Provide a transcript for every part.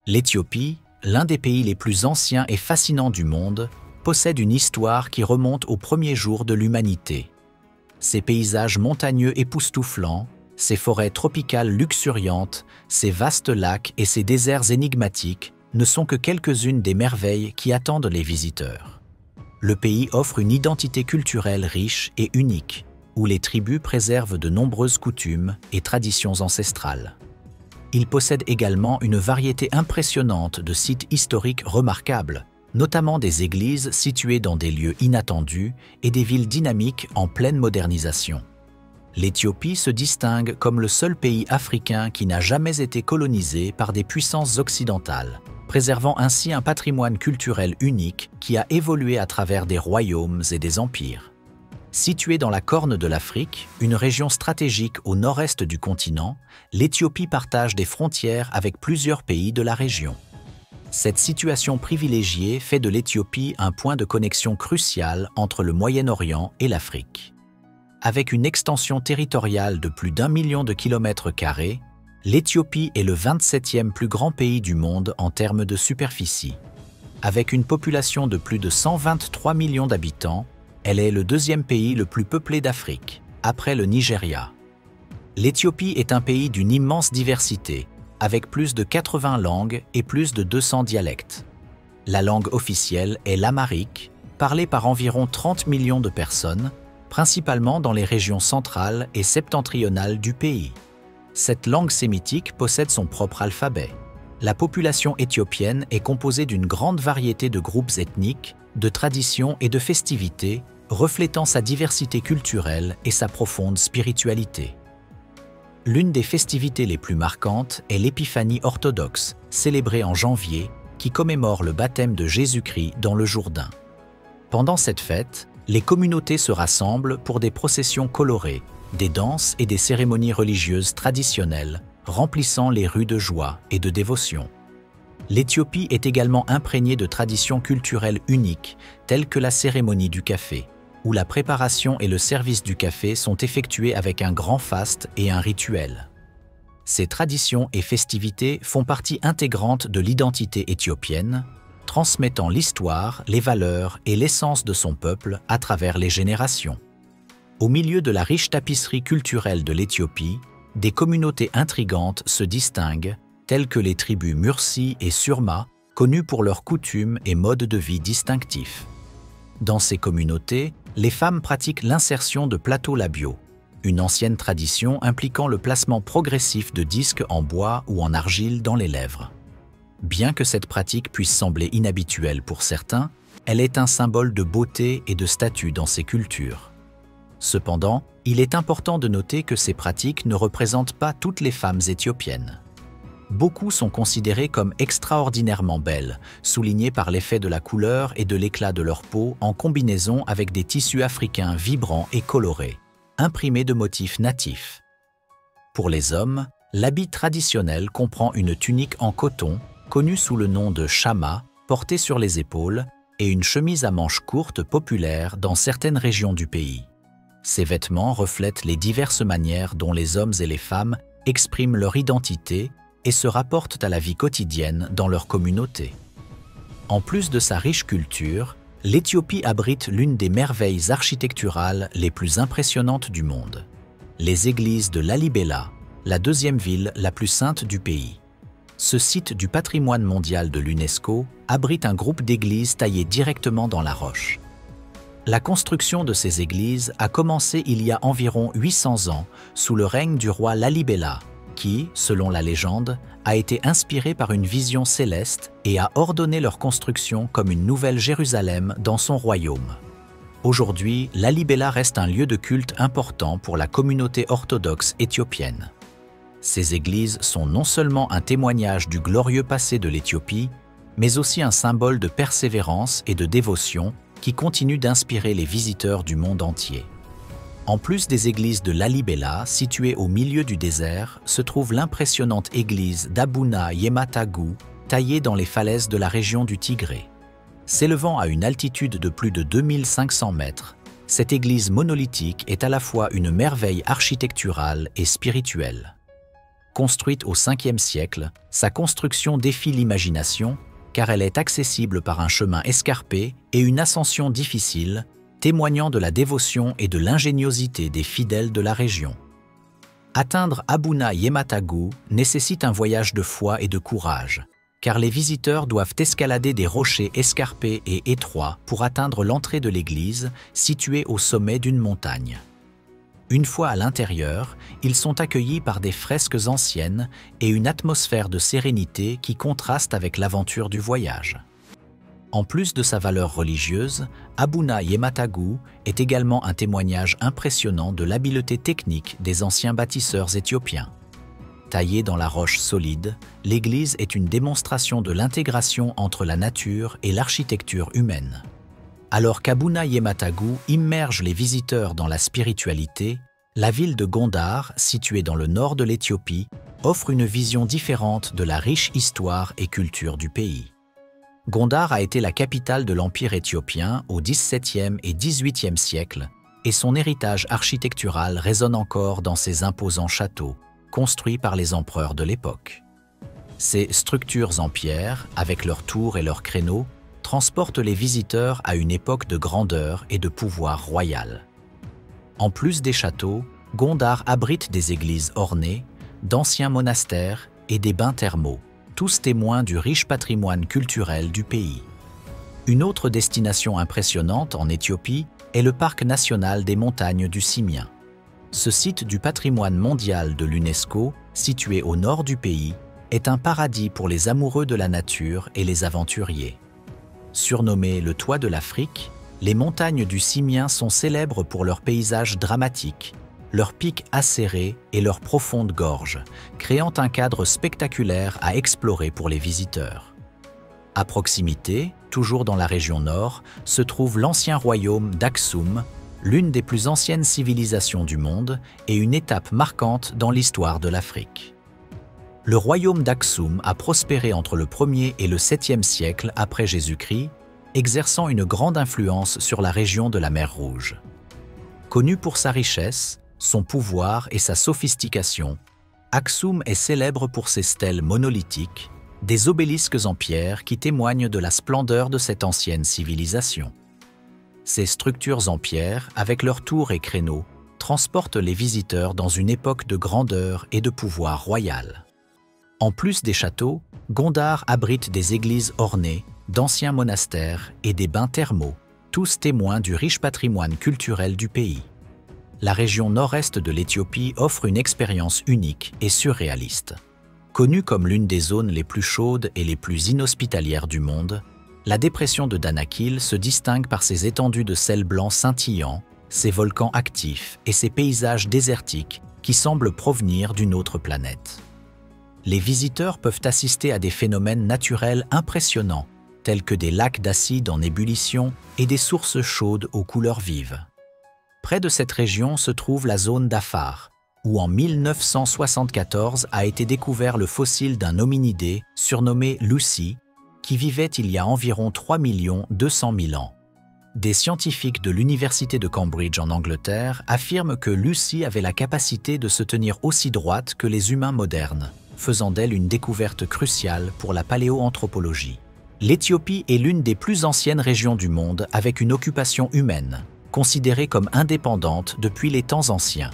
L'Éthiopie, l'un des pays les plus anciens et fascinants du monde, possède une histoire qui remonte aux premiers jours de l'humanité. Ses paysages montagneux époustouflants, ses forêts tropicales luxuriantes, ses vastes lacs et ses déserts énigmatiques ne sont que quelques-unes des merveilles qui attendent les visiteurs. Le pays offre une identité culturelle riche et unique, où les tribus préservent de nombreuses coutumes et traditions ancestrales. Il possède également une variété impressionnante de sites historiques remarquables, notamment des églises situées dans des lieux inattendus et des villes dynamiques en pleine modernisation. L'Éthiopie se distingue comme le seul pays africain qui n'a jamais été colonisé par des puissances occidentales, préservant ainsi un patrimoine culturel unique qui a évolué à travers des royaumes et des empires. Située dans la Corne de l'Afrique, une région stratégique au nord-est du continent, l'Éthiopie partage des frontières avec plusieurs pays de la région. Cette situation privilégiée fait de l'Éthiopie un point de connexion crucial entre le Moyen-Orient et l'Afrique. Avec une extension territoriale de plus d'1 million de kilomètres carrés, l'Éthiopie est le 27e plus grand pays du monde en termes de superficie. Avec une population de plus de 123 millions d'habitants, elle est le deuxième pays le plus peuplé d'Afrique, après le Nigeria. L'Éthiopie est un pays d'une immense diversité, avec plus de 80 langues et plus de 200 dialectes. La langue officielle est l'amharique, parlée par environ 30 millions de personnes, principalement dans les régions centrales et septentrionales du pays. Cette langue sémitique possède son propre alphabet. La population éthiopienne est composée d'une grande variété de groupes ethniques, de traditions et de festivités, reflétant sa diversité culturelle et sa profonde spiritualité. L'une des festivités les plus marquantes est l'Épiphanie orthodoxe, célébrée en janvier, qui commémore le baptême de Jésus-Christ dans le Jourdain. Pendant cette fête, les communautés se rassemblent pour des processions colorées, des danses et des cérémonies religieuses traditionnelles, remplissant les rues de joie et de dévotion. L'Éthiopie est également imprégnée de traditions culturelles uniques, telles que la cérémonie du café, où la préparation et le service du café sont effectués avec un grand faste et un rituel. Ces traditions et festivités font partie intégrante de l'identité éthiopienne, transmettant l'histoire, les valeurs et l'essence de son peuple à travers les générations. Au milieu de la riche tapisserie culturelle de l'Éthiopie, des communautés intrigantes se distinguent, telles que les tribus Mursi et Surma, connues pour leurs coutumes et modes de vie distinctifs. Dans ces communautés, les femmes pratiquent l'insertion de plateaux labiaux, une ancienne tradition impliquant le placement progressif de disques en bois ou en argile dans les lèvres. Bien que cette pratique puisse sembler inhabituelle pour certains, elle est un symbole de beauté et de statut dans ces cultures. Cependant, il est important de noter que ces pratiques ne représentent pas toutes les femmes éthiopiennes. Beaucoup sont considérées comme extraordinairement belles, soulignées par l'effet de la couleur et de l'éclat de leur peau en combinaison avec des tissus africains vibrants et colorés, imprimés de motifs natifs. Pour les hommes, l'habit traditionnel comprend une tunique en coton, connue sous le nom de chama, portée sur les épaules, et une chemise à manches courtes populaire dans certaines régions du pays. Ces vêtements reflètent les diverses manières dont les hommes et les femmes expriment leur identité et se rapportent à la vie quotidienne dans leur communauté. En plus de sa riche culture, l'Éthiopie abrite l'une des merveilles architecturales les plus impressionnantes du monde. Les églises de Lalibela, la deuxième ville la plus sainte du pays. Ce site du patrimoine mondial de l'UNESCO abrite un groupe d'églises taillées directement dans la roche. La construction de ces églises a commencé il y a environ 800 ans sous le règne du roi Lalibela, qui, selon la légende, a été inspiré par une vision céleste et a ordonné leur construction comme une nouvelle Jérusalem dans son royaume. Aujourd'hui, Lalibela reste un lieu de culte important pour la communauté orthodoxe éthiopienne. Ces églises sont non seulement un témoignage du glorieux passé de l'Éthiopie, mais aussi un symbole de persévérance et de dévotion qui continue d'inspirer les visiteurs du monde entier. En plus des églises de Lalibela, situées au milieu du désert, se trouve l'impressionnante église d'Abuna Yematagu, taillée dans les falaises de la région du Tigré. S'élevant à une altitude de plus de 2500 mètres, cette église monolithique est à la fois une merveille architecturale et spirituelle. Construite au 5e siècle, sa construction défie l'imagination car elle est accessible par un chemin escarpé et une ascension difficile, témoignant de la dévotion et de l'ingéniosité des fidèles de la région. Atteindre Abuna Yematagu nécessite un voyage de foi et de courage, car les visiteurs doivent escalader des rochers escarpés et étroits pour atteindre l'entrée de l'église, située au sommet d'une montagne. Une fois à l'intérieur, ils sont accueillis par des fresques anciennes et une atmosphère de sérénité qui contraste avec l'aventure du voyage. En plus de sa valeur religieuse, Abuna Yematagu est également un témoignage impressionnant de l'habileté technique des anciens bâtisseurs éthiopiens. Taillée dans la roche solide, l'église est une démonstration de l'intégration entre la nature et l'architecture humaine. Alors qu'Abuna Yematagu immerge les visiteurs dans la spiritualité, la ville de Gondar, située dans le nord de l'Éthiopie, offre une vision différente de la riche histoire et culture du pays. Gondar a été la capitale de l'Empire éthiopien au XVIIe et XVIIIe siècle, et son héritage architectural résonne encore dans ses imposants châteaux, construits par les empereurs de l'époque. Ces structures en pierre, avec leurs tours et leurs créneaux, transportent les visiteurs à une époque de grandeur et de pouvoir royal. En plus des châteaux, Gondar abrite des églises ornées, d'anciens monastères et des bains thermaux, tous témoins du riche patrimoine culturel du pays. Une autre destination impressionnante en Éthiopie est le parc national des montagnes du Simien. Ce site du patrimoine mondial de l'UNESCO, situé au nord du pays, est un paradis pour les amoureux de la nature et les aventuriers. Surnommées le toit de l'Afrique, les montagnes du Simien sont célèbres pour leurs paysages dramatiques, leurs pics acérés et leurs profondes gorges, créant un cadre spectaculaire à explorer pour les visiteurs. À proximité, toujours dans la région nord, se trouve l'ancien royaume d'Aksum, l'une des plus anciennes civilisations du monde et une étape marquante dans l'histoire de l'Afrique. Le royaume d'Aksum a prospéré entre le 1er et le 7e siècle après Jésus-Christ, exerçant une grande influence sur la région de la mer Rouge. Connu pour sa richesse, son pouvoir et sa sophistication, Aksum est célèbre pour ses stèles monolithiques, des obélisques en pierre qui témoignent de la splendeur de cette ancienne civilisation. Ces structures en pierre, avec leurs tours et créneaux, transportent les visiteurs dans une époque de grandeur et de pouvoir royal. En plus des châteaux, Gondar abrite des églises ornées, d'anciens monastères et des bains thermaux, tous témoins du riche patrimoine culturel du pays. La région nord-est de l'Éthiopie offre une expérience unique et surréaliste. Connue comme l'une des zones les plus chaudes et les plus inhospitalières du monde, la dépression de Danakil se distingue par ses étendues de sel blanc scintillant, ses volcans actifs et ses paysages désertiques qui semblent provenir d'une autre planète. Les visiteurs peuvent assister à des phénomènes naturels impressionnants, tels que des lacs d'acide en ébullition et des sources chaudes aux couleurs vives. Près de cette région se trouve la zone d'Afar, où en 1974 a été découvert le fossile d'un hominidé surnommé Lucy, qui vivait il y a environ 3 200 000 ans. Des scientifiques de l'université de Cambridge en Angleterre affirment que Lucy avait la capacité de se tenir aussi droite que les humains modernes, faisant d'elle une découverte cruciale pour la paléoanthropologie. L'Éthiopie est l'une des plus anciennes régions du monde avec une occupation humaine, considérée comme indépendante depuis les temps anciens.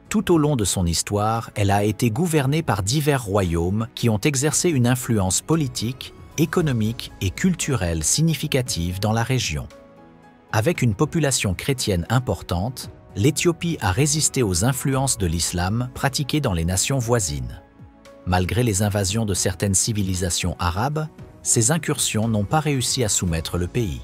Tout au long de son histoire, elle a été gouvernée par divers royaumes qui ont exercé une influence politique, économique et culturelle significative dans la région. Avec une population chrétienne importante, l'Éthiopie a résisté aux influences de l'islam pratiquées dans les nations voisines. Malgré les invasions de certaines civilisations arabes, ces incursions n'ont pas réussi à soumettre le pays.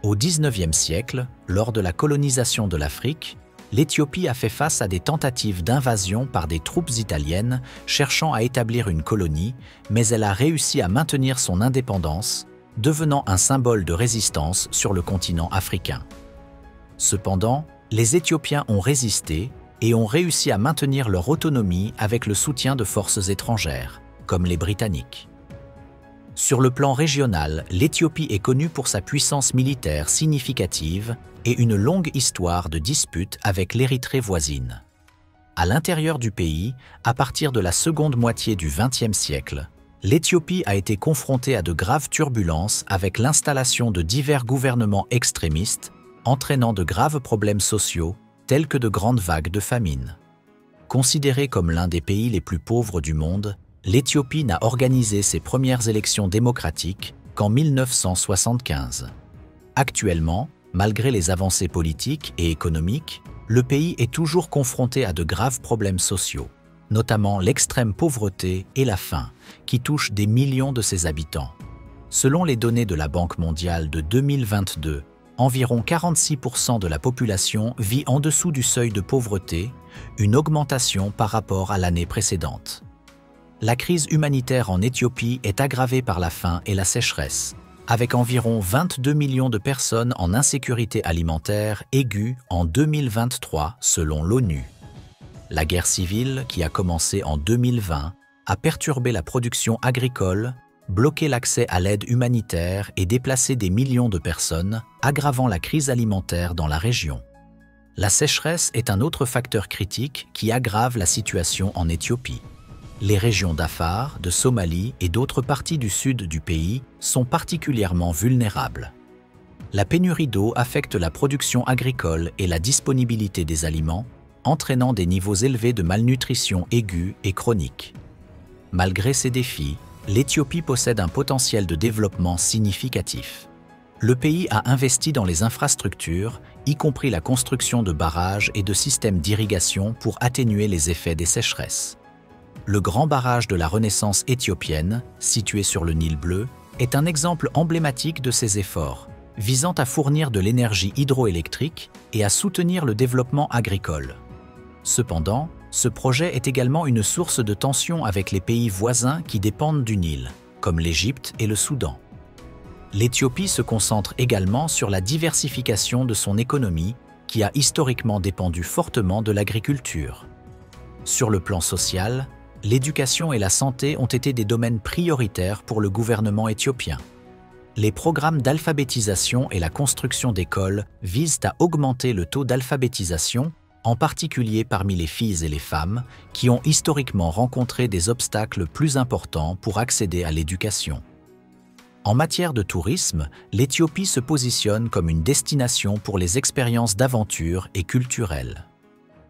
Au XIXe siècle, lors de la colonisation de l'Afrique, l'Éthiopie a fait face à des tentatives d'invasion par des troupes italiennes cherchant à établir une colonie, mais elle a réussi à maintenir son indépendance, devenant un symbole de résistance sur le continent africain. Cependant, les Éthiopiens ont résisté et ont réussi à maintenir leur autonomie avec le soutien de forces étrangères, comme les Britanniques. Sur le plan régional, l'Éthiopie est connue pour sa puissance militaire significative et une longue histoire de disputes avec l'Érythrée voisine. À l'intérieur du pays, à partir de la seconde moitié du XXe siècle, l'Éthiopie a été confrontée à de graves turbulences avec l'installation de divers gouvernements extrémistes, entraînant de graves problèmes sociaux, tels que de grandes vagues de famine. Considérée comme l'un des pays les plus pauvres du monde, l'Éthiopie n'a organisé ses premières élections démocratiques qu'en 1975. Actuellement, malgré les avancées politiques et économiques, le pays est toujours confronté à de graves problèmes sociaux, notamment l'extrême pauvreté et la faim, qui touchent des millions de ses habitants. Selon les données de la Banque mondiale de 2022, environ 46% de la population vit en dessous du seuil de pauvreté, une augmentation par rapport à l'année précédente. La crise humanitaire en Éthiopie est aggravée par la faim et la sécheresse, avec environ 22 millions de personnes en insécurité alimentaire aiguë en 2023 selon l'ONU. La guerre civile, qui a commencé en 2020, a perturbé la production agricole, bloqué l'accès à l'aide humanitaire et déplacé des millions de personnes, aggravant la crise alimentaire dans la région. La sécheresse est un autre facteur critique qui aggrave la situation en Éthiopie. Les régions d'Afar, de Somalie et d'autres parties du sud du pays sont particulièrement vulnérables. La pénurie d'eau affecte la production agricole et la disponibilité des aliments, entraînant des niveaux élevés de malnutrition aiguë et chronique. Malgré ces défis, l'Éthiopie possède un potentiel de développement significatif. Le pays a investi dans les infrastructures, y compris la construction de barrages et de systèmes d'irrigation pour atténuer les effets des sécheresses. Le grand barrage de la Renaissance éthiopienne, situé sur le Nil bleu, est un exemple emblématique de ces efforts, visant à fournir de l'énergie hydroélectrique et à soutenir le développement agricole. Cependant, ce projet est également une source de tension avec les pays voisins qui dépendent du Nil, comme l'Égypte et le Soudan. L'Éthiopie se concentre également sur la diversification de son économie, qui a historiquement dépendu fortement de l'agriculture. Sur le plan social, l'éducation et la santé ont été des domaines prioritaires pour le gouvernement éthiopien. Les programmes d'alphabétisation et la construction d'écoles visent à augmenter le taux d'alphabétisation, en particulier parmi les filles et les femmes, qui ont historiquement rencontré des obstacles plus importants pour accéder à l'éducation. En matière de tourisme, l'Éthiopie se positionne comme une destination pour les expériences d'aventure et culturelles.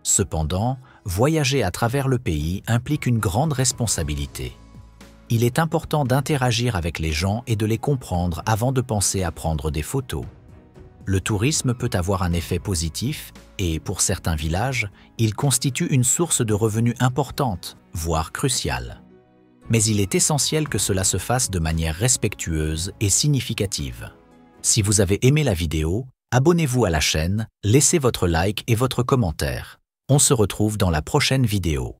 Cependant, voyager à travers le pays implique une grande responsabilité. Il est important d'interagir avec les gens et de les comprendre avant de penser à prendre des photos. Le tourisme peut avoir un effet positif et, pour certains villages, il constitue une source de revenus importante, voire cruciale. Mais il est essentiel que cela se fasse de manière respectueuse et significative. Si vous avez aimé la vidéo, abonnez-vous à la chaîne, laissez votre like et votre commentaire. On se retrouve dans la prochaine vidéo.